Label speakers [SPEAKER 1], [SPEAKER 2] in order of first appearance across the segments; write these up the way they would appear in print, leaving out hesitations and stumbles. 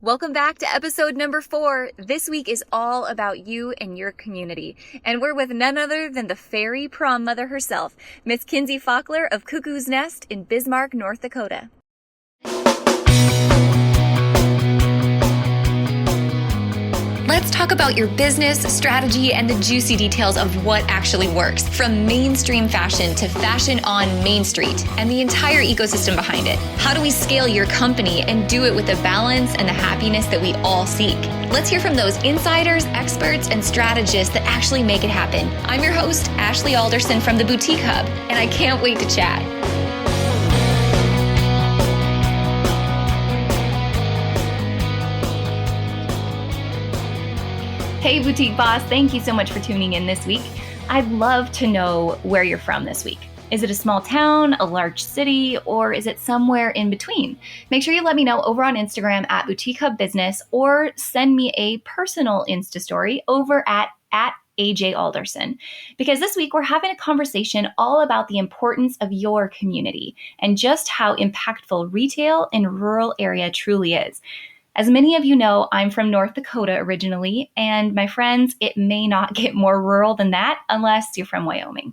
[SPEAKER 1] Welcome back to episode number 4. This week is all about you and your community. And we're with none other than the fairy prom mother herself, Miss Kinzey Fockler of KooKoo's Nest in Bismarck, North Dakota. Let's talk about your business, strategy, and the juicy details of what actually works, from mainstream fashion to fashion on Main Street, and the entire ecosystem behind it. How do we scale your company and do it with the balance and the happiness that we all seek? Let's hear from those insiders, experts, and strategists that actually make it happen. I'm your host, Ashley Alderson from the Boutique Hub, and I can't wait to chat. Hey, Boutique Boss, thank you so much for tuning in this week. I'd love to know where you're from this week. Is it a small town, a large city, or is it somewhere in between? Make sure you let me know over on Instagram at Boutique Hub Business, or send me a personal Insta story over at AJ Alderson. Because this week we're having a conversation all about the importance of your community and just how impactful retail in a rural area truly is. As many of you know, I'm from North Dakota originally, and my friends, it may not get more rural than that unless you're from Wyoming.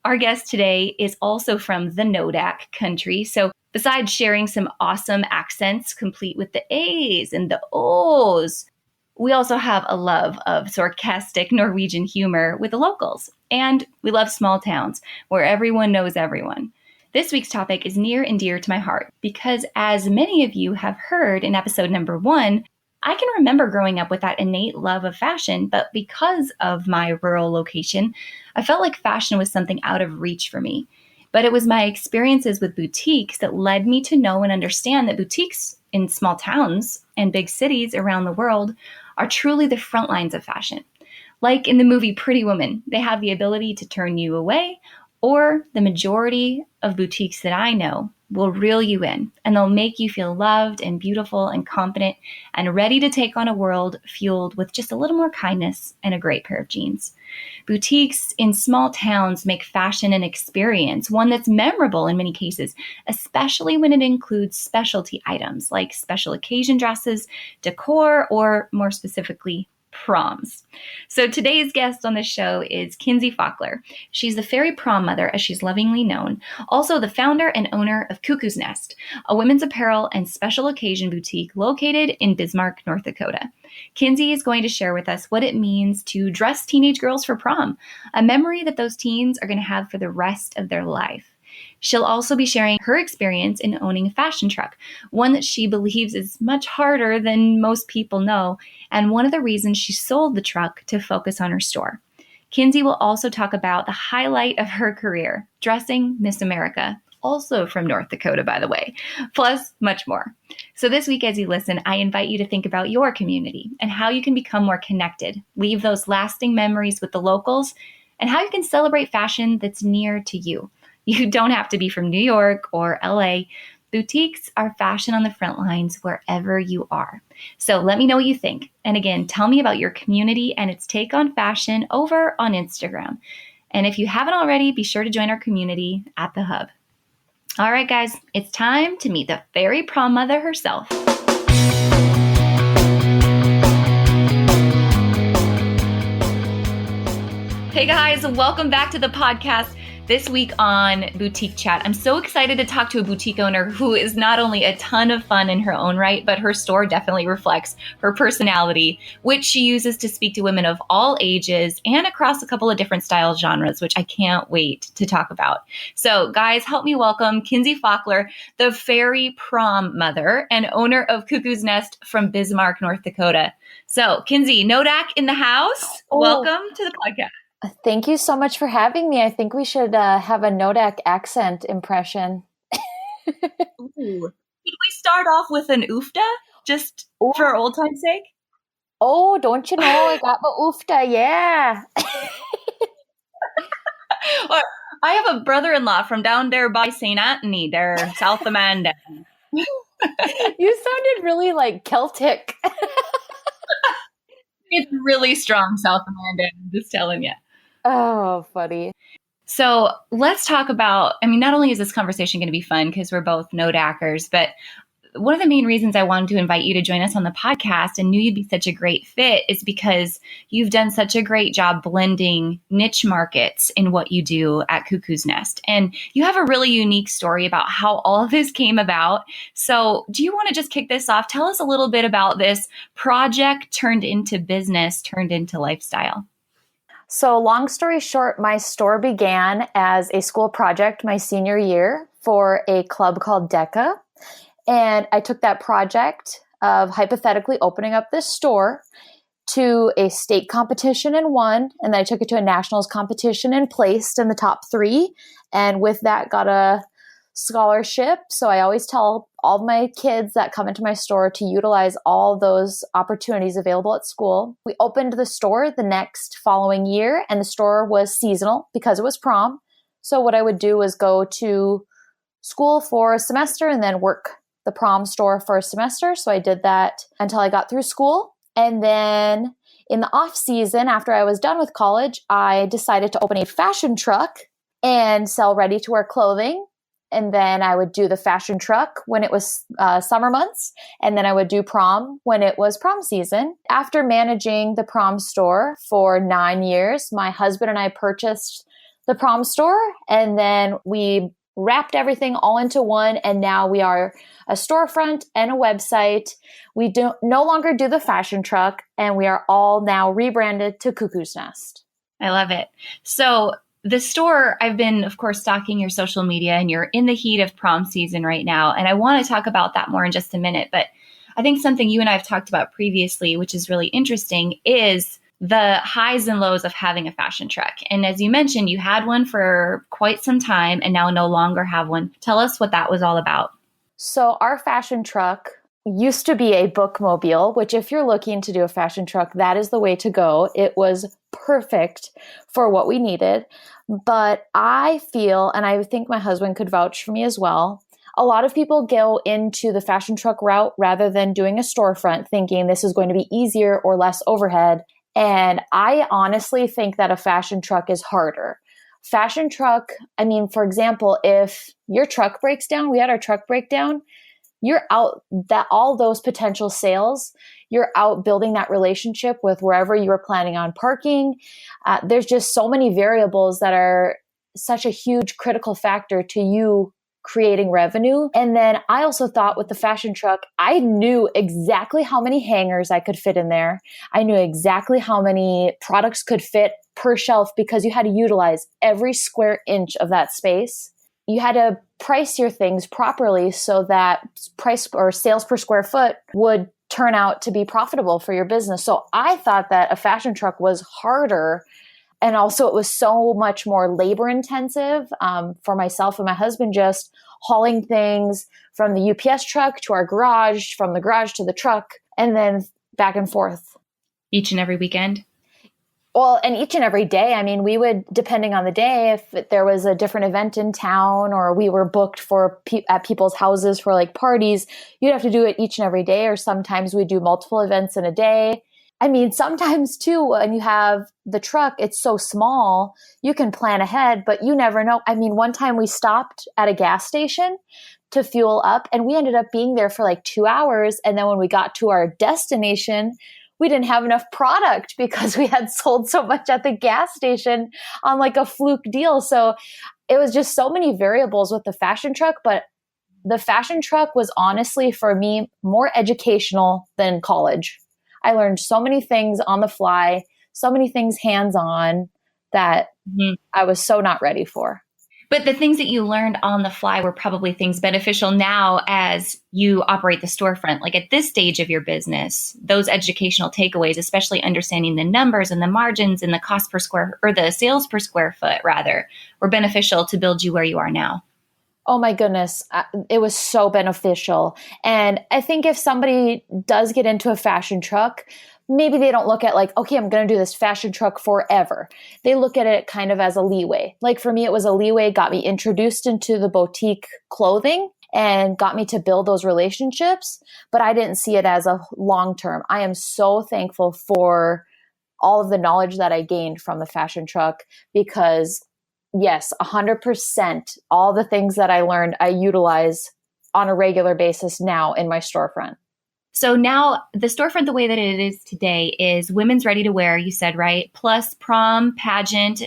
[SPEAKER 1] Our guest today is also from the Nodak country, so besides sharing some awesome accents complete with the A's and the O's, we also have a love of sarcastic Norwegian humor with the locals, and we love small towns where everyone knows everyone. This week's topic is near and dear to my heart because, as many of you have heard in episode number 1, I can remember growing up with that innate love of fashion, but because of my rural location, I felt like fashion was something out of reach for me. But it was my experiences with boutiques that led me to know and understand that boutiques in small towns and big cities around the world are truly the front lines of fashion. Like in the movie Pretty Woman, they have the ability to turn you away, or the majority of boutiques that I know will reel you in, and they'll make you feel loved and beautiful and confident and ready to take on a world fueled with just a little more kindness and a great pair of jeans. Boutiques in small towns make fashion an experience, one that's memorable in many cases, especially when it includes specialty items like special occasion dresses, decor, or more specifically, proms. So today's guest on the show is Kinzey Fockler. She's the fairy prom mother, as she's lovingly known, also the founder and owner of KooKoo's Nest, a women's apparel and special occasion boutique located in Bismarck, North Dakota. Kinzey is going to share with us what it means to dress teenage girls for prom, a memory that those teens are going to have for the rest of their life. She'll also be sharing her experience in owning a fashion truck, one that she believes is much harder than most people know, and one of the reasons she sold the truck to focus on her store. Kinzey will also talk about the highlight of her career, dressing Miss America, also from North Dakota, by the way, plus much more. So this week, as you listen, I invite you to think about your community and how you can become more connected, leave those lasting memories with the locals, and how you can celebrate fashion that's near to you. You don't have to be from New York or LA. Boutiques are fashion on the front lines wherever you are. So let me know what you think. And again, tell me about your community and its take on fashion over on Instagram. And if you haven't already, be sure to join our community at the Hub. All right, guys, it's time to meet the fairy prom mother herself. Hey guys, welcome back to the podcast. This week on Boutique Chat, I'm so excited to talk to a boutique owner who is not only a ton of fun in her own right, but her store definitely reflects her personality, which she uses to speak to women of all ages and across a couple of different style genres, which I can't wait to talk about. So guys, help me welcome Kinzey Fockler, the fairy prom mother and owner of KooKoo's Nest from Bismarck, North Dakota. So Kinzey, Nodak in the house. Welcome to the podcast.
[SPEAKER 2] Thank you so much for having me. I think we should have a Nodak accent impression.
[SPEAKER 1] Ooh. Could we start off with an oofta, just for old time's sake?
[SPEAKER 2] Oh, don't you know, I got my oofta, yeah.
[SPEAKER 1] Well, I have a brother-in-law from down there by St. Anthony, there, south of Mandan.
[SPEAKER 2] You sounded really like Celtic.
[SPEAKER 1] It's really strong south of Mandan, I'm just telling you.
[SPEAKER 2] Oh, funny.
[SPEAKER 1] So let's talk about, not only is this conversation going to be fun because we're both Nodakers, but one of the main reasons I wanted to invite you to join us on the podcast and knew you'd be such a great fit is because you've done such a great job blending niche markets in what you do at KooKoo's Nest. And you have a really unique story about how all of this came about. So do you want to just kick this off? Tell us a little bit about this project turned into business, turned into lifestyle.
[SPEAKER 2] So long story short, my store began as a school project my senior year for a club called DECA. And I took that project of hypothetically opening up this store to a state competition and won. And then I took it to a nationals competition and placed in the top 3. And with that, got a scholarship. So I always tell all of my kids that come into my store to utilize all those opportunities available at school. We opened the store the next following year, and the store was seasonal because it was prom. So what I would do was go to school for a semester and then work the prom store for a semester. So I did that until I got through school. And then in the off season, after I was done with college, I decided to open a fashion truck and sell ready to wear clothing. And then I would do the fashion truck when it was summer months. And then I would do prom when it was prom season. After managing the prom store for 9 years, my husband and I purchased the prom store, and then we wrapped everything all into one, and now we are a storefront and a website. We no longer do the fashion truck, and we are all now rebranded to KooKoo's Nest.
[SPEAKER 1] I love it. So the store, I've been, of course, stalking your social media, and you're in the heat of prom season right now. And I want to talk about that more in just a minute. But I think something you and I have talked about previously, which is really interesting, is the highs and lows of having a fashion truck. And as you mentioned, you had one for quite some time and now no longer have one. Tell us what that was all about.
[SPEAKER 2] So our fashion truck used to be a bookmobile, which if you're looking to do a fashion truck, that is the way to go. It was perfect for what we needed. But I feel, and I think my husband could vouch for me as well, a lot of people go into the fashion truck route rather than doing a storefront, thinking this is going to be easier or less overhead. And I honestly think that a fashion truck is harder. Fashion truck, I mean, for example, if your truck breaks down, we had our truck breakdown, you're out that all those potential sales, you're out building that relationship with wherever you were planning on parking. There's just so many variables that are such a huge critical factor to you creating revenue. And then I also thought with the fashion truck, I knew exactly how many hangers I could fit in there. I knew exactly how many products could fit per shelf because you had to utilize every square inch of that space. You had to price your things properly so that price or sales per square foot would turn out to be profitable for your business. So I thought that a fashion truck was harder. And also it was so much more labor intensive for myself and my husband, just hauling things from the UPS truck to our garage, from the garage to the truck, and then back and forth.
[SPEAKER 1] Each and every weekend?
[SPEAKER 2] Well, and each and every day. I mean, we would, depending on the day, if there was a different event in town or we were booked for at people's houses for like parties, you'd have to do it each and every day. Or sometimes we do multiple events in a day. I mean, sometimes too, when you have the truck, it's so small, you can plan ahead, but you never know. I mean, one time we stopped at a gas station to fuel up and we ended up being there for like 2 hours. And then when we got to our destination, we didn't have enough product because we had sold so much at the gas station on like a fluke deal. So it was just so many variables with the fashion truck, but the fashion truck was honestly for me more educational than college. I learned so many things on the fly, so many things hands-on that I was so not ready for.
[SPEAKER 1] But the things that you learned on the fly were probably things beneficial now as you operate the storefront. Like at this stage of your business, those educational takeaways, especially understanding the numbers and the margins and the cost per square or the sales per square foot rather, were beneficial to build you where you are now.
[SPEAKER 2] Oh my goodness. It was so beneficial. And I think if somebody does get into a fashion truck, maybe they don't look at like, okay, I'm going to do this fashion truck forever. They look at it kind of as a leeway. Like for me, it was a leeway, got me introduced into the boutique clothing and got me to build those relationships. But I didn't see it as a long term. I am so thankful for all of the knowledge that I gained from the fashion truck because yes, 100%. All the things that I learned, I utilize on a regular basis now in my storefront.
[SPEAKER 1] So now the storefront, the way that it is today, is women's ready to wear, you said, right? Plus prom, pageant,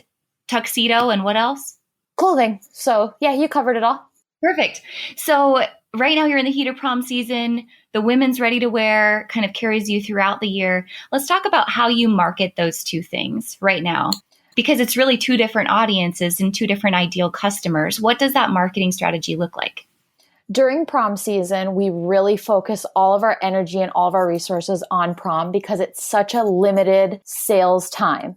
[SPEAKER 1] tuxedo, and what else?
[SPEAKER 2] Clothing. So yeah, you covered it all.
[SPEAKER 1] Perfect. So right now you're in the heat of prom season. The women's ready to wear kind of carries you throughout the year. Let's talk about how you market those two things right now, because it's really two different audiences and two different ideal customers. What does that marketing strategy look like?
[SPEAKER 2] During prom season, we really focus all of our energy and all of our resources on prom because it's such a limited sales time.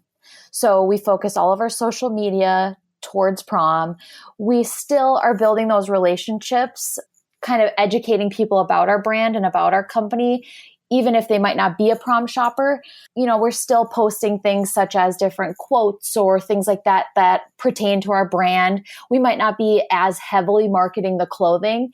[SPEAKER 2] So we focus all of our social media towards prom. We still are building those relationships, kind of educating people about our brand and about our company, even if they might not be a prom shopper. We're still posting things such as different quotes or things like that that pertain to our brand. We might not be as heavily marketing the clothing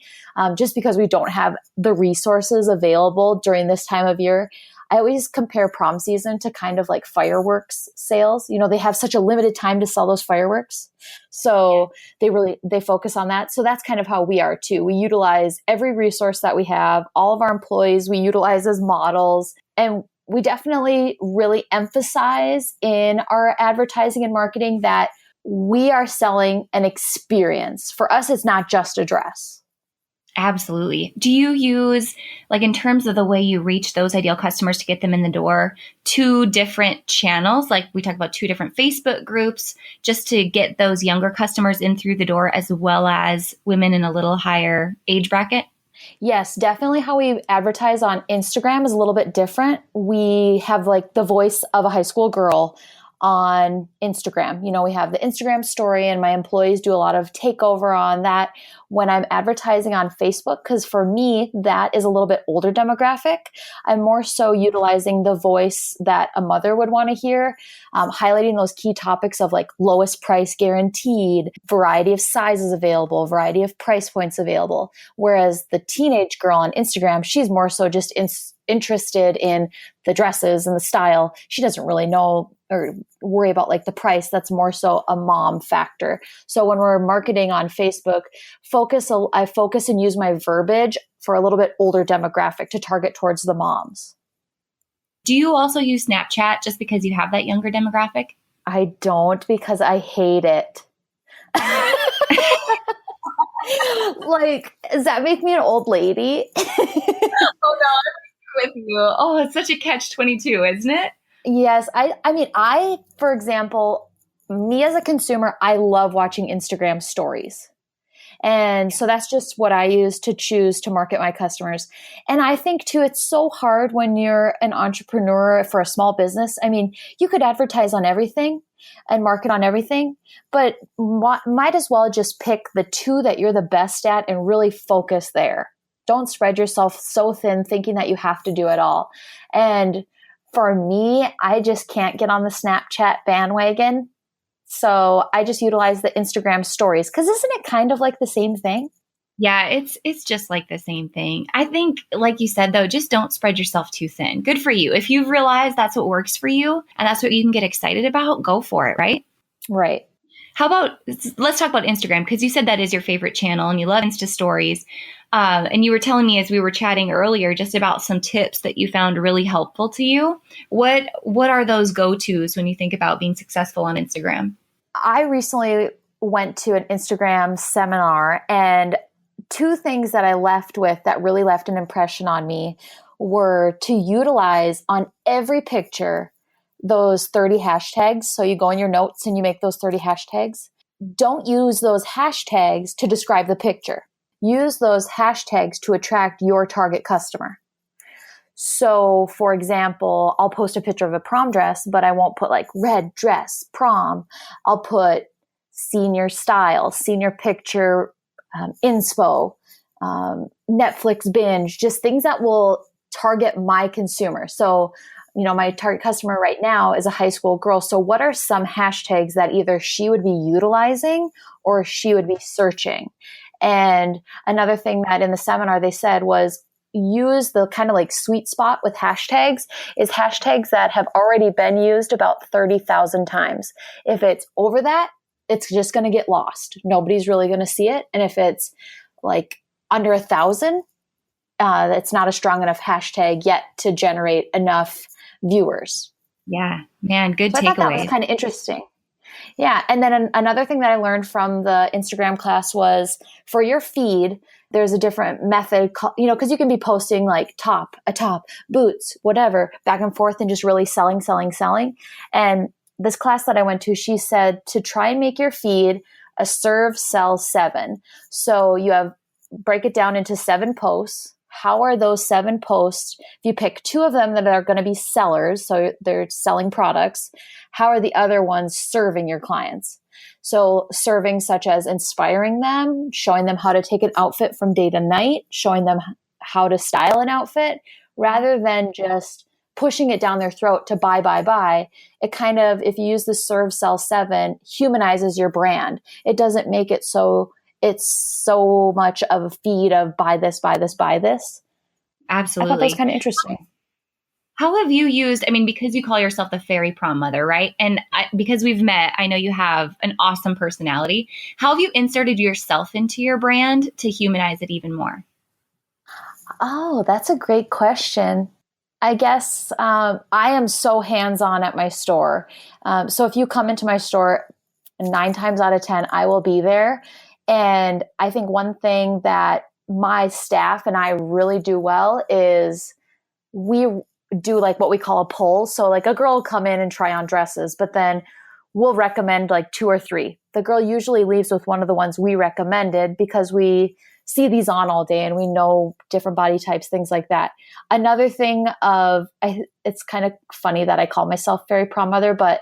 [SPEAKER 2] just because we don't have the resources available during this time of year. I always compare prom season to kind of like fireworks sales. They have such a limited time to sell those fireworks. So they focus on that. So that's kind of how we are too. We utilize every resource that we have, all of our employees we utilize as models. And we definitely really emphasize in our advertising and marketing that we are selling an experience. For us, it's not just a dress.
[SPEAKER 1] Absolutely. Do you use, like in terms of the way you reach those ideal customers to get them in the door, two different channels? Like we talked about two different Facebook groups just to get those younger customers in through the door as well as women in a little higher age bracket?
[SPEAKER 2] Yes, definitely how we advertise on Instagram is a little bit different. We have like the voice of a high school girl on Instagram. We have the Instagram story and my employees do a lot of takeover on that when I'm advertising on Facebook, because for me, that is a little bit older demographic. I'm more so utilizing the voice that a mother would want to hear, highlighting those key topics of like lowest price guaranteed, variety of sizes available, variety of price points available. Whereas the teenage girl on Instagram, she's more so just interested in the dresses and the style. She doesn't really know or worry about like the price. That's more so a mom factor. So when we're marketing on Facebook, I focus and use my verbiage for a little bit older demographic to target towards the moms.
[SPEAKER 1] Do you also use Snapchat just because you have that younger demographic?
[SPEAKER 2] I don't, because I hate it. Like, does that make me an old lady?
[SPEAKER 1] Oh no, I'm with you. Oh, it's such a catch-22, isn't it?
[SPEAKER 2] Yes. I, for example, me as a consumer, I love watching Instagram stories. And so that's just what I use to choose to market my customers. And I think too, it's so hard when you're an entrepreneur for a small business. I mean, you could advertise on everything and market on everything, but might as well just pick the two that you're the best at and really focus there. Don't spread yourself so thin thinking that you have to do it all. And for me, I just can't get on the Snapchat bandwagon. So I just utilize the Instagram stories, because isn't it kind of like the same thing?
[SPEAKER 1] Yeah, it's just like the same thing. I think, like you said, though, just don't spread yourself too thin. Good for you. If you've realized that's what works for you and that's what you can get excited about, go for it, right?
[SPEAKER 2] Right.
[SPEAKER 1] How about, let's talk about Instagram, because you said that is your favorite channel and you love Insta stories. And you were telling me as we were chatting earlier just about some tips that you found really helpful to you. What are those go-tos when you think about being successful on Instagram?
[SPEAKER 2] I recently went to an Instagram seminar, and two things that I left with that really left an impression on me were to utilize on every picture those 30 hashtags. So you go in your notes and you make those 30 hashtags. Don't use those hashtags to describe the picture. Use those hashtags to attract your target customer. So, for example, I'll post a picture of a prom dress, but I won't put like red dress, prom. I'll put senior style, senior picture, inspo, Netflix binge, just things that will target my consumer. So, my target customer right now is a high school girl. So what are some hashtags that either she would be utilizing or she would be searching? And another thing that in the seminar they said was use the kind of like sweet spot with hashtags is hashtags that have already been used about 30,000 times. If it's over that, it's just going to get lost. Nobody's really going to see it. And if it's like under 1,000. It's not a strong enough hashtag yet to generate enough viewers.
[SPEAKER 1] Yeah, man, good
[SPEAKER 2] so I thought that was
[SPEAKER 1] takeaways.
[SPEAKER 2] kind of interesting. Yeah. And then another thing that I learned from the Instagram class was for your feed, there's a different method, because you can be posting like a top, boots, whatever, back and forth and just really selling. And this class that I went to, she said to try and make your feed a serve, sell, 7. So you break it down into 7 posts. How are those 7 posts? If you pick 2 of them that are going to be sellers, so they're selling products, how are the other ones serving your clients? So serving such as inspiring them, showing them how to take an outfit from day to night, showing them how to style an outfit, rather than just pushing it down their throat to buy. It kind of, if you use the serve, sell, 7, humanizes your brand. It doesn't make it so it's so much of a feed of buy this.
[SPEAKER 1] Absolutely.
[SPEAKER 2] I thought that was kind of interesting.
[SPEAKER 1] How have you used, because you call yourself the fairy prom mother, right? And because we've met, I know you have an awesome personality. How have you inserted yourself into your brand to humanize it even more?
[SPEAKER 2] Oh, that's a great question. I guess I am so hands-on at my store. So if you come into my store 9 times out of 10, I will be there. And I think one thing that my staff and I really do well is we do like what we call a poll. So like a girl will come in and try on dresses, but then we'll recommend like 2 or 3. The girl usually leaves with one of the ones we recommended because we see these on all day and we know different body types, things like that. Another thing it's kind of funny that I call myself fairy prom mother, but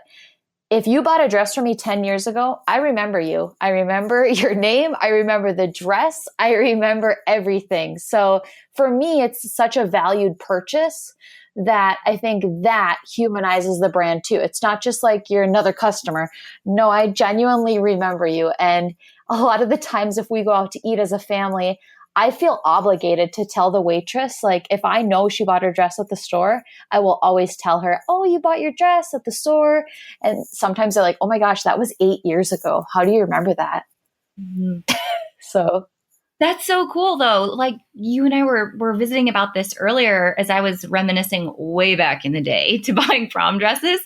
[SPEAKER 2] if you bought a dress from me 10 years ago, I remember you. I remember your name. I remember the dress. I remember everything. So for me, it's such a valued purchase that I think that humanizes the brand too. It's not just like you're another customer. No, I genuinely remember you. And a lot of the times if we go out to eat as a family, I feel obligated to tell the waitress, like if I know she bought her dress at the store, I will always tell her, oh, you bought your dress at the store. And sometimes they're like, oh my gosh, that was 8 years ago. How do you remember that?
[SPEAKER 1] Mm-hmm.
[SPEAKER 2] So
[SPEAKER 1] that's so cool though. Like you and I were visiting about this earlier as I was reminiscing way back in the day to buying prom dresses.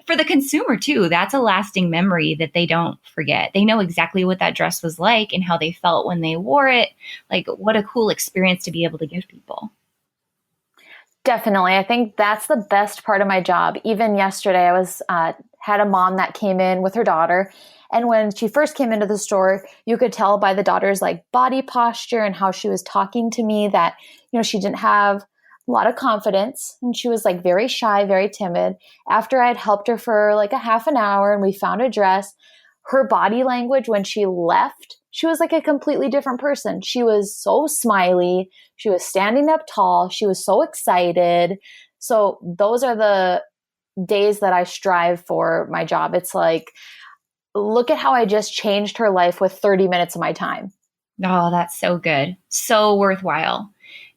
[SPEAKER 1] For the consumer too, that's a lasting memory that they don't forget. They know exactly what that dress was like and how they felt when they wore it. Like what a cool experience to be able to give people.
[SPEAKER 2] Definitely. I think that's the best part of my job. Even yesterday, I was had a mom that came in with her daughter. And when she first came into the store, you could tell by the daughter's like body posture and how she was talking to me that, she didn't have a lot of confidence and she was like very shy, very timid. After I'd helped her for like a half an hour and we found a dress, her body language when she left, she was like a completely different person. She was so smiley. She was standing up tall. She was so excited. So those are the days that I strive for my job. It's like, look at how I just changed her life with 30 minutes of my time.
[SPEAKER 1] Oh, that's so good. So worthwhile.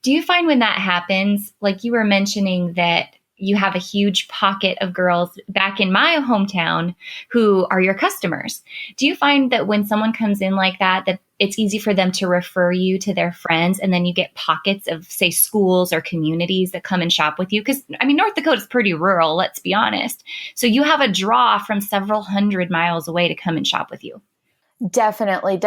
[SPEAKER 1] Do you find when that happens, like you were mentioning that you have a huge pocket of girls back in my hometown who are your customers. Do you find that when someone comes in like that it's easy for them to refer you to their friends and then you get pockets of, say, schools or communities that come and shop with you? Because, North Dakota is pretty rural, let's be honest. So you have a draw from several hundred miles away to come and shop with you.
[SPEAKER 2] Definitely.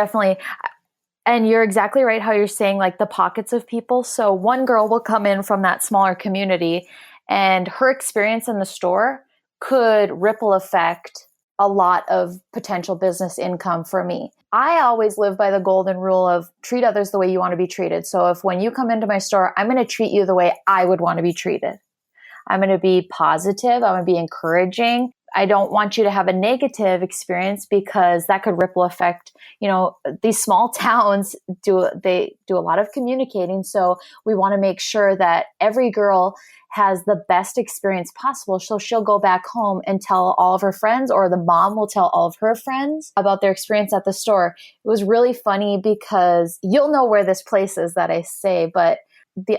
[SPEAKER 2] And you're exactly right how you're saying like the pockets of people. So one girl will come in from that smaller community and her experience in the store could ripple affect a lot of potential business income for me. I always live by the golden rule of treat others the way you want to be treated. So if when you come into my store, I'm going to treat you the way I would want to be treated. I'm going to be positive. I'm going to be encouraging. I don't want you to have a negative experience because that could ripple affect, these small towns do a lot of communicating. So we want to make sure that every girl has the best experience possible. So she'll go back home and tell all of her friends, or the mom will tell all of her friends about their experience at the store. It was really funny because you'll know where this place is that I say, but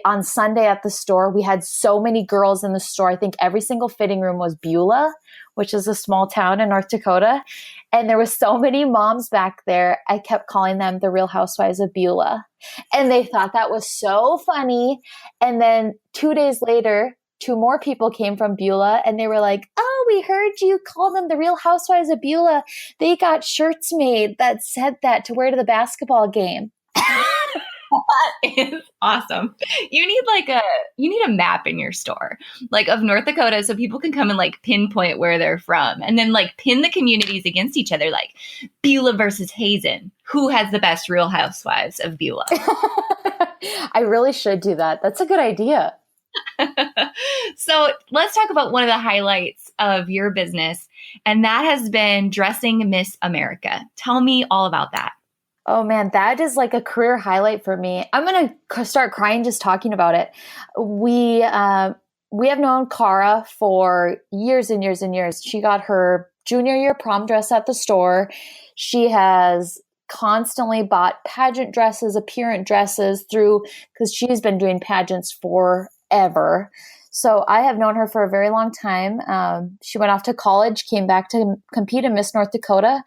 [SPEAKER 2] on Sunday at the store, we had so many girls in the store. I think every single fitting room was Beulah, which is a small town in North Dakota. And there was so many moms back there. I kept calling them the Real Housewives of Beulah. And they thought that was so funny. And then 2 days later, 2 more people came from Beulah and they were like, oh, we heard you call them the Real Housewives of Beulah. They got shirts made that said that to wear to the basketball game.
[SPEAKER 1] That is awesome. You need a map in your store, like of North Dakota, so people can come and like pinpoint where they're from, and then like pin the communities against each other, like Beulah versus Hazen. Who has the best Real Housewives of Beulah?
[SPEAKER 2] I really should do that. That's a good idea.
[SPEAKER 1] So let's talk about one of the highlights of your business, and that has been dressing Miss America. Tell me all about that.
[SPEAKER 2] Oh man, that is like a career highlight for me. I'm going to start crying just talking about it. We have known Cara for years and years and years. She got her junior year prom dress at the store. She has constantly bought pageant dresses, appearance dresses because she's been doing pageants forever. So I have known her for a very long time. She went off to college, came back to compete in Miss North Dakota.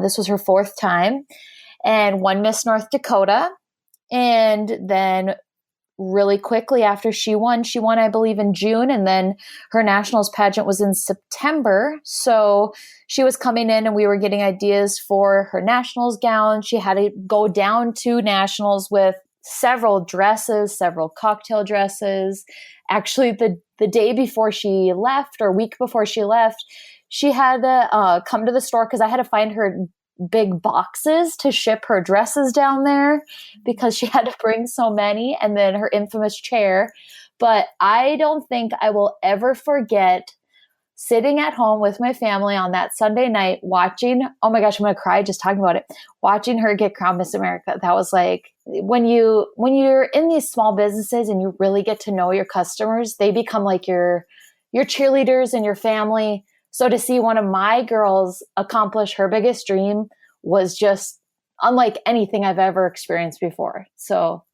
[SPEAKER 2] This was her 4th time, and won Miss North Dakota. And then really quickly after she won, I believe in June, and then her nationals pageant was in September. So she was coming in and we were getting ideas for her nationals gown. She had to go down to nationals with several dresses, several cocktail dresses. Actually, the day before she left, or week before she left, she had to come to the store because I had to find her big boxes to ship her dresses down there because she had to bring so many, and then her infamous chair. But I don't think I will ever forget sitting at home with my family on that Sunday night watching, oh my gosh, I'm going to cry just talking about it, watching her get crowned Miss America. That was like, when you're in these small businesses and you really get to know your customers, they become like your cheerleaders and your family. So to see one of my girls accomplish her biggest dream was just unlike anything I've ever experienced before. So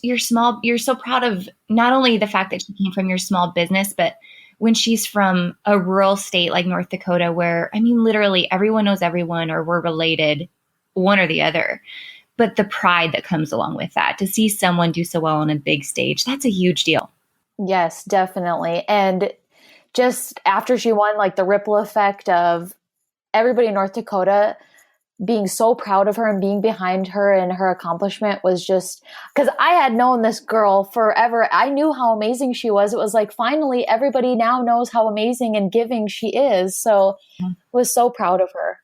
[SPEAKER 1] you're so proud of not only the fact that she came from your small business, but when she's from a rural state like North Dakota, where, I mean, literally everyone knows everyone, or we're related, one or the other. But the pride that comes along with that, to see someone do so well on a big stage, that's a huge deal.
[SPEAKER 2] Yes, definitely. And just after she won, like the ripple effect of everybody in North Dakota being so proud of her and being behind her and her accomplishment was just, because I had known this girl forever. I knew how amazing she was. It was like, finally, everybody now knows how amazing and giving she is. So I was so proud of her.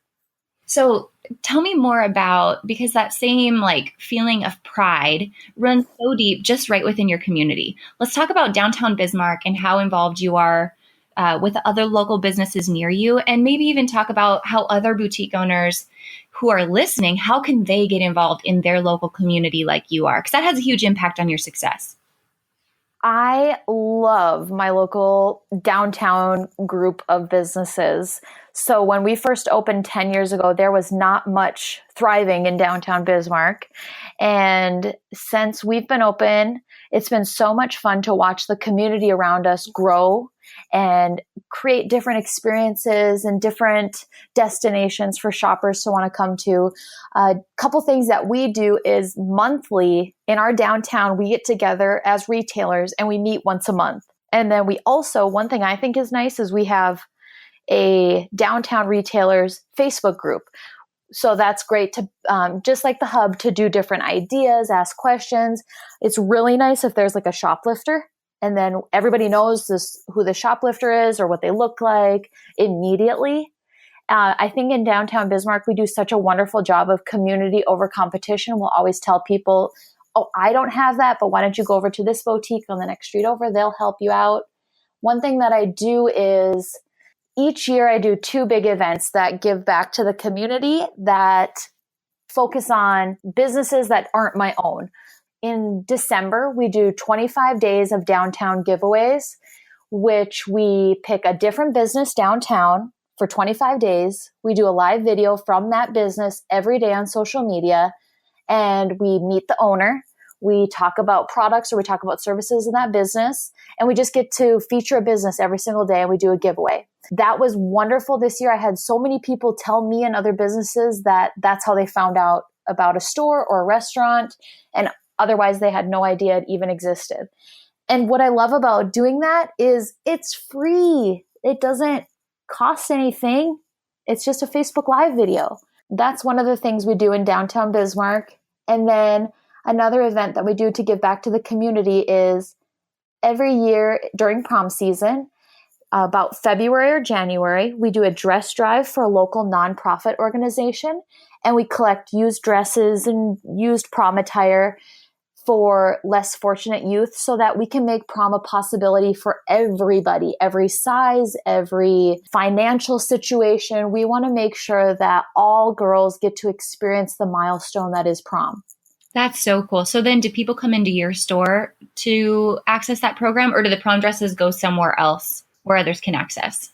[SPEAKER 1] So tell me more about, because that same like feeling of pride runs so deep just right within your community. Let's talk about downtown Bismarck and how involved you are with other local businesses near you, and maybe even talk about how other boutique owners who are listening, how can they get involved in their local community like you are? Because that has a huge impact on your success.
[SPEAKER 2] I love my local downtown group of businesses. So when we first opened 10 years ago, there was not much thriving in downtown Bismarck. And since we've been open, it's been so much fun to watch the community around us grow and create different experiences and different destinations for shoppers to want to come to. A couple things that we do is monthly in our downtown, we get together as retailers and we meet once a month. And then we also, one thing I think is nice is we have a downtown retailers Facebook group. So that's great to, just like the hub, to do different ideas, ask questions. It's really nice if there's like a shoplifter and then everybody knows who the shoplifter is or what they look like immediately. I think in downtown Bismarck, we do such a wonderful job of community over competition. We'll always tell people, oh, I don't have that, but why don't you go over to this boutique on the next street over? They'll help you out. One thing that I do is each year I do 2 big events that give back to the community that focus on businesses that aren't my own. In December, we do 25 days of downtown giveaways, which we pick a different business downtown for 25 days. We do a live video from that business every day on social media, and we meet the owner. We talk about products or we talk about services in that business, and we just get to feature a business every single day, and we do a giveaway. That was wonderful this year. I had so many people tell me and other businesses that that's how they found out about a store or a restaurant, and otherwise they had no idea it even existed. And what I love about doing that is it's free. It doesn't cost anything. It's just a Facebook Live video. That's one of the things we do in downtown Bismarck. And then another event that we do to give back to the community is every year during prom season, about February or January, we do a dress drive for a local nonprofit organization. And we collect used dresses and used prom attire for less fortunate youth so that we can make prom a possibility for everybody, every size, every financial situation. We want to make sure that all girls get to experience the milestone that is prom.
[SPEAKER 1] That's so cool. So then do people come into your store to access that program, or do the prom dresses go somewhere else where others can access?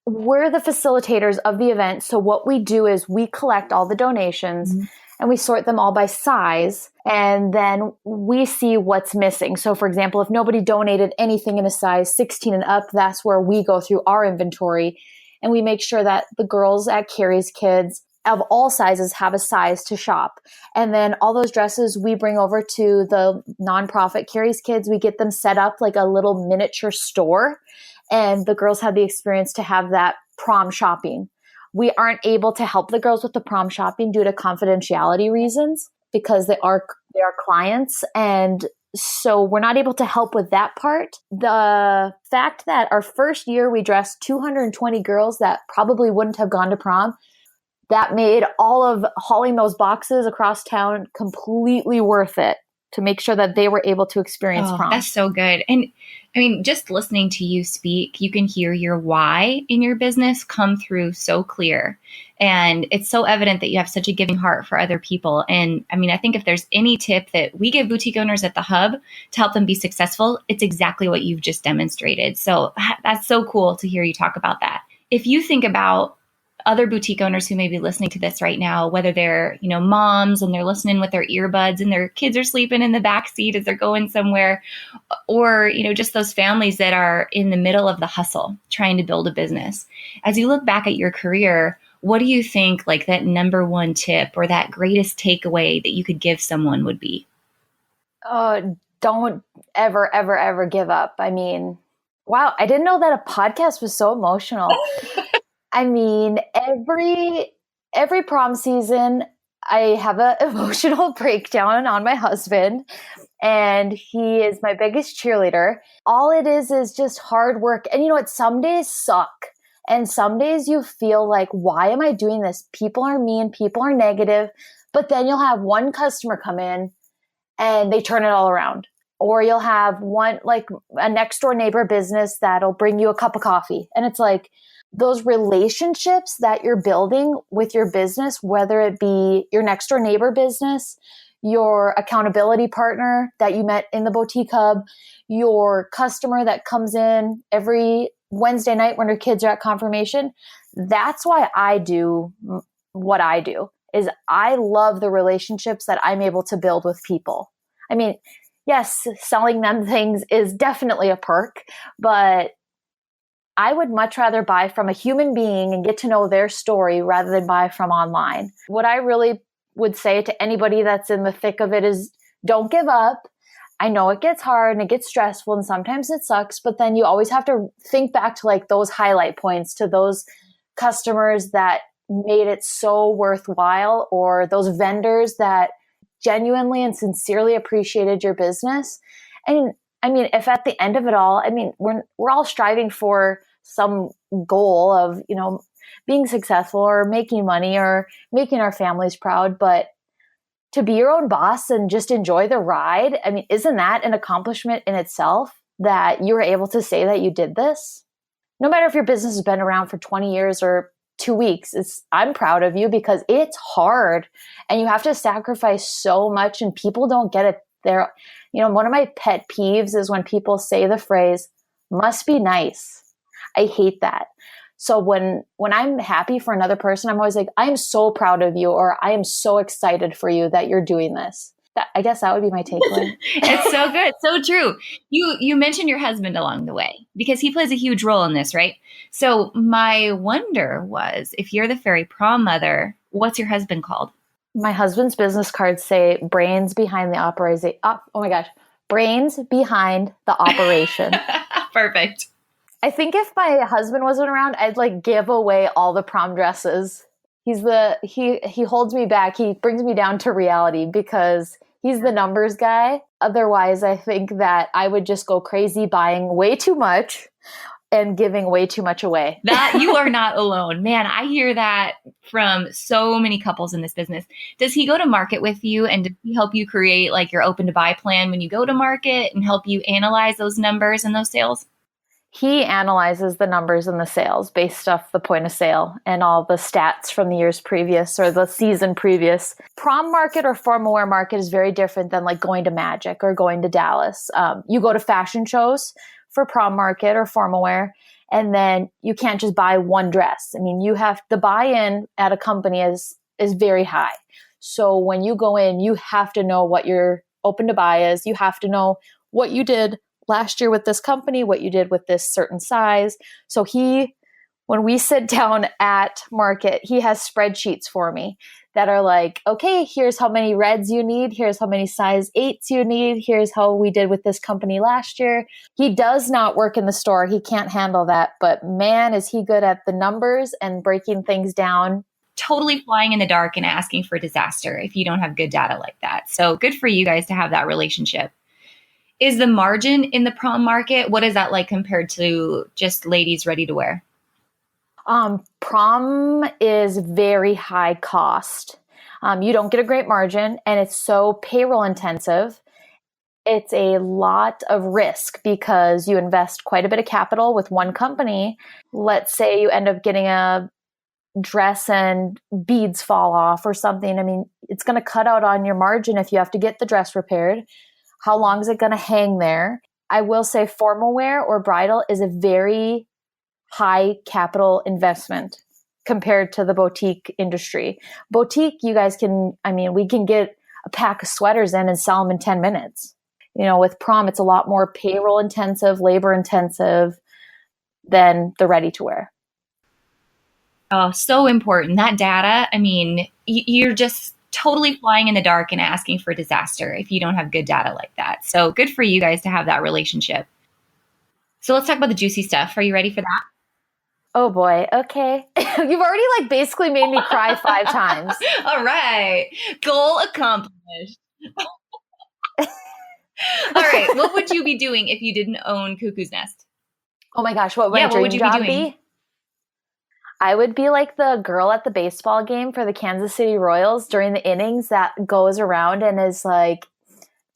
[SPEAKER 2] We're the facilitators of the event. So what we do is we collect all the donations and we sort them all by size, and then we see what's missing. So for example, if nobody donated anything in a size 16 and up, that's where we go through our inventory and we make sure that the girls at Carrie's Kids of all sizes have a size to shop. And then all those dresses we bring over to the nonprofit Carrie's Kids. We get them set up like a little miniature store, and the girls have the experience to have that prom shopping. We aren't able to help the girls with the prom shopping due to confidentiality reasons because they are clients. And so we're not able to help with that part. The fact that our first year we dressed 220 girls that probably wouldn't have gone to prom, that made all of hauling those boxes across town completely worth it to make sure that they were able to experience prom.
[SPEAKER 1] That's so good. And I mean, just listening to you speak, you can hear your why in your business come through so clear. And it's so evident that you have such a giving heart for other people. And I mean, I think if there's any tip that we give boutique owners at the Hub to help them be successful, it's exactly what you've just demonstrated. So that's so cool to hear you talk about that. If you think about other boutique owners who may be listening to this right now, whether they're, moms and they're listening with their earbuds and their kids are sleeping in the back seat as they're going somewhere, or, just those families that are in the middle of the hustle trying to build a business. As you look back at your career, what do you think like that number one tip or that greatest takeaway that you could give someone would be?
[SPEAKER 2] Don't ever, ever, ever give up. I mean, wow, I didn't know that a podcast was so emotional. I mean, every prom season, I have an emotional breakdown on my husband, and he is my biggest cheerleader. All it is just hard work. And you know what? Some days suck. And some days you feel like, why am I doing this? People are mean, people are negative. But then you'll have one customer come in and they turn it all around. Or you'll have one, like a next door neighbor business that'll bring you a cup of coffee. And it's like, those relationships that you're building with your business, whether it be your next door neighbor business, your accountability partner that you met in the Boutique Hub, your customer that comes in every Wednesday night when your kids are at confirmation. That's why I do what I do, is I love the relationships that I'm able to build with people. I mean, yes, selling them things is definitely a perk, but I would much rather buy from a human being and get to know their story rather than buy from online. What I really would say to anybody that's in the thick of it is don't give up. I know it gets hard and it gets stressful and sometimes it sucks, but then you always have to think back to like those highlight points, to those customers that made it so worthwhile, or those vendors that genuinely and sincerely appreciated your business. And I mean, if at the end of it all, I mean, we're all striving for some goal of, being successful or making money or making our families proud, but to be your own boss and just enjoy the ride. I mean, isn't that an accomplishment in itself that you were able to say that you did this? No matter if your business has been around for 20 years or 2 weeks, I'm proud of you because it's hard and you have to sacrifice so much and people don't get it there. One of my pet peeves is when people say the phrase, must be nice. I hate that. So when I'm happy for another person, I'm always like, I am so proud of you, or I am so excited for you that you're doing this. I guess that would be my takeaway.
[SPEAKER 1] It's so good. So true. You mentioned your husband along the way because he plays a huge role in this, right? So my wonder was, if you're the fairy prom mother, what's your husband called?
[SPEAKER 2] My husband's business cards say brains behind the operation. Oh my gosh. Brains behind the operation.
[SPEAKER 1] Perfect.
[SPEAKER 2] I think if my husband wasn't around, I'd like give away all the prom dresses. He holds me back. He brings me down to reality because he's the numbers guy. Otherwise, I think that I would just go crazy buying way too much and giving way too much away.
[SPEAKER 1] That you are not alone. Man, I hear that from so many couples in this business. Does he go to market with you, and does he help you create like your open to buy plan when you go to market and help you analyze those numbers and those sales?
[SPEAKER 2] He analyzes the numbers and the sales based off the point of sale and all the stats from the years previous or the season previous. Prom market or formal wear market is very different than like going to Magic or going to Dallas. You go to fashion shows for prom market or formal wear, and then you can't just buy one dress. I mean, you have the buy-in at a company is very high. So when you go in, you have to know what your open to buy is. You have to know what you did last year with this company, what you did with this certain size. So when we sit down at market, he has spreadsheets for me that are like, okay, here's how many reds you need. Here's how many size 8s you need. Here's how we did with this company last year. He does not work in the store. He can't handle that. But man, is he good at the numbers and breaking things down.
[SPEAKER 1] Totally flying in the dark and asking for disaster if you don't have good data like that. So good for you guys to have that relationship. Is the margin in the prom market, what is that like compared to just ladies ready to wear?
[SPEAKER 2] Prom is very high cost. You don't get a great margin, and it's so payroll intensive. It's a lot of risk because you invest quite a bit of capital with one company. Let's say you end up getting a dress and beads fall off or something. I mean, it's going to cut out on your margin if you have to get the dress repaired. How long is it going to hang there? I will say formal wear or bridal is a very high capital investment compared to the boutique industry. Boutique, you guys we can get a pack of sweaters in and sell them in 10 minutes. You know, with prom, it's a lot more payroll intensive, labor intensive than the ready to wear.
[SPEAKER 1] Oh, so important. That data, I mean, you're just totally flying in the dark and asking for disaster if you don't have good data like that. So good for you guys to have that relationship. So let's talk about the juicy stuff. Are you ready for that?
[SPEAKER 2] Oh boy. Okay. You've already like basically made me cry 5 times.
[SPEAKER 1] All right. Goal accomplished. All right. What would you be doing if you didn't own KooKoo's Nest?
[SPEAKER 2] Oh my gosh. What would dream job be? I would be like the girl at the baseball game for the Kansas City Royals during the innings that goes around and is like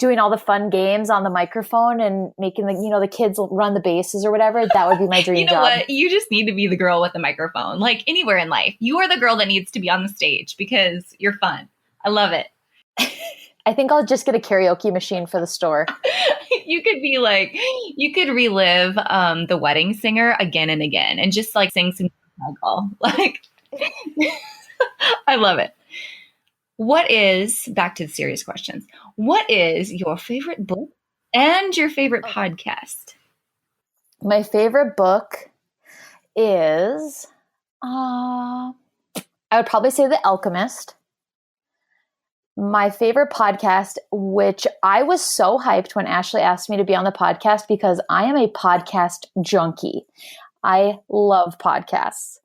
[SPEAKER 2] doing all the fun games on the microphone and making the kids run the bases or whatever. That would be my dream job.
[SPEAKER 1] You know what? You just need to be the girl with the microphone. Like anywhere in life, you are the girl that needs to be on the stage because you're fun. I love it.
[SPEAKER 2] I think I'll just get a karaoke machine for the store.
[SPEAKER 1] You could relive The Wedding Singer again and again and just like sing some Michael. Like, I love it. Back to the serious questions. What is your favorite book and your favorite podcast?
[SPEAKER 2] My favorite book is, I would probably say The Alchemist. My favorite podcast, which I was so hyped when Ashley asked me to be on the podcast because I am a podcast junkie. I love podcasts.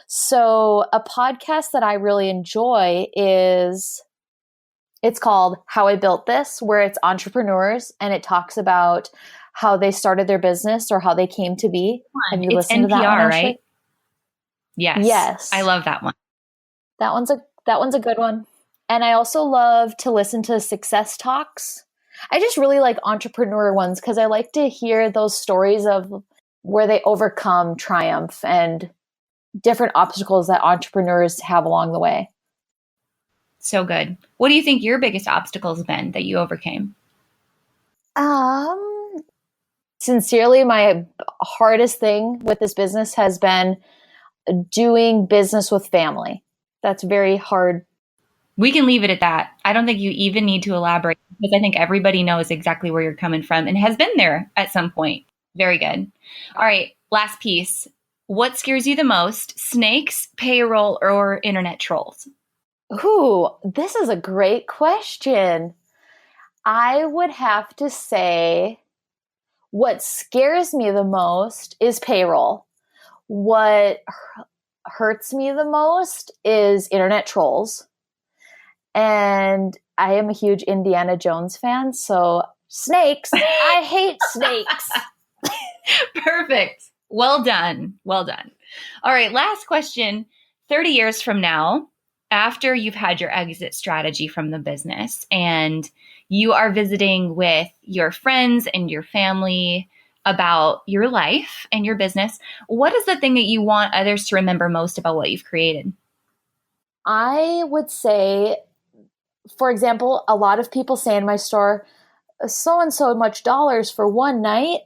[SPEAKER 2] So a podcast that I really enjoy it's called How I Built This, where it's entrepreneurs and it talks about how they started their business or how they came to be. Have you listened
[SPEAKER 1] NPR,
[SPEAKER 2] to that one, Ashley?
[SPEAKER 1] right? Yes.
[SPEAKER 2] Yes.
[SPEAKER 1] I love that one.
[SPEAKER 2] That one's a good one. And I also love to listen to success talks. I just really like entrepreneur ones because I like to hear those stories of where they overcome triumph and different obstacles that entrepreneurs have along the way.
[SPEAKER 1] So good. What do you think your biggest obstacles have been that you overcame?
[SPEAKER 2] Sincerely, my hardest thing with this business has been doing business with family. That's very hard.
[SPEAKER 1] We can leave it at that. I don't think you even need to elaborate because I think everybody knows exactly where you're coming from and has been there at some point. Very good. All right, last piece. What scares you the most? Snakes, payroll, or internet trolls?
[SPEAKER 2] Ooh, this is a great question. I would have to say what scares me the most is payroll. What hurts me the most is internet trolls. And I am a huge Indiana Jones fan, so snakes. I hate snakes.
[SPEAKER 1] Perfect. Well done. Well done. All right, last question. 30 years from now, after you've had your exit strategy from the business and you are visiting with your friends and your family about your life and your business, what is the thing that you want others to remember most about what you've created?
[SPEAKER 2] I would say, for example, a lot of people say in my store, so and so much dollars for one night.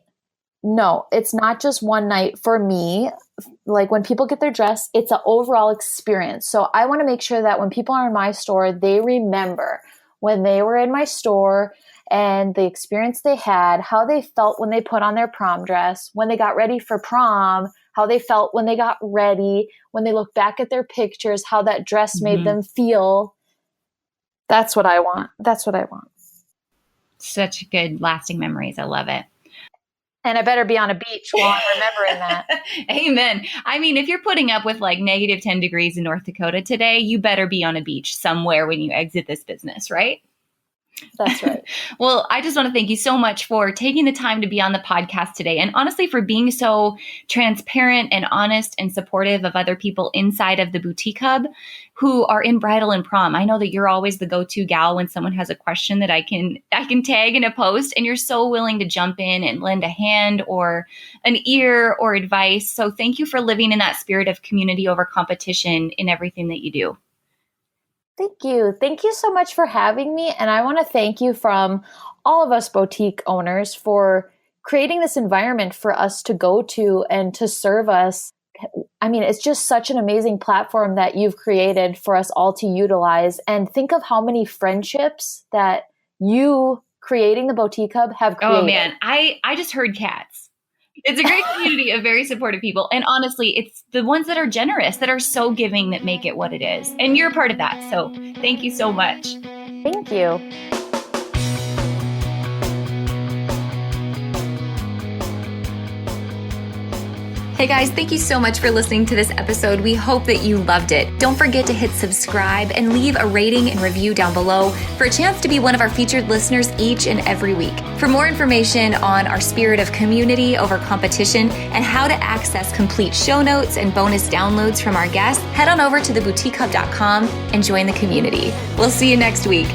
[SPEAKER 2] No, it's not just one night for me. Like when people get their dress, it's an overall experience. So I want to make sure that when people are in my store, they remember when they were in my store and the experience they had, how they felt when they put on their prom dress, when they got ready for prom, how they felt when they got ready, when they look back at their pictures, how that dress made them feel. That's what I want. That's what I want.
[SPEAKER 1] Such good lasting memories. I love it.
[SPEAKER 2] And I better be on a beach while I'm remembering that.
[SPEAKER 1] Amen. I mean, if you're putting up with like negative 10 degrees in North Dakota today, you better be on a beach somewhere when you exit this business, right?
[SPEAKER 2] That's right.
[SPEAKER 1] Well, I just want to thank you so much for taking the time to be on the podcast today. And honestly, for being so transparent and honest and supportive of other people inside of the Boutique Hub who are in bridal and prom. I know that you're always the go-to gal when someone has a question that I can tag in a post, and you're so willing to jump in and lend a hand or an ear or advice. So thank you for living in that spirit of community over competition in everything that you do.
[SPEAKER 2] Thank you. Thank you so much for having me. And I want to thank you from all of us boutique owners for creating this environment for us to go to and to serve us. I mean, it's just such an amazing platform that you've created for us all to utilize. And think of how many friendships that you creating the Boutique Hub have created.
[SPEAKER 1] Oh man, I just heard cats. It's a great community of very supportive people. And honestly, it's the ones that are generous, that are so giving, that make it what it is. And you're a part of that. So thank you so much.
[SPEAKER 2] Thank you.
[SPEAKER 1] Hey guys, thank you so much for listening to this episode. We hope that you loved it. Don't forget to hit subscribe and leave a rating and review down below for a chance to be one of our featured listeners each and every week. For more information on our spirit of community over competition and how to access complete show notes and bonus downloads from our guests, head on over to theboutiquehub.com and join the community. We'll see you next week.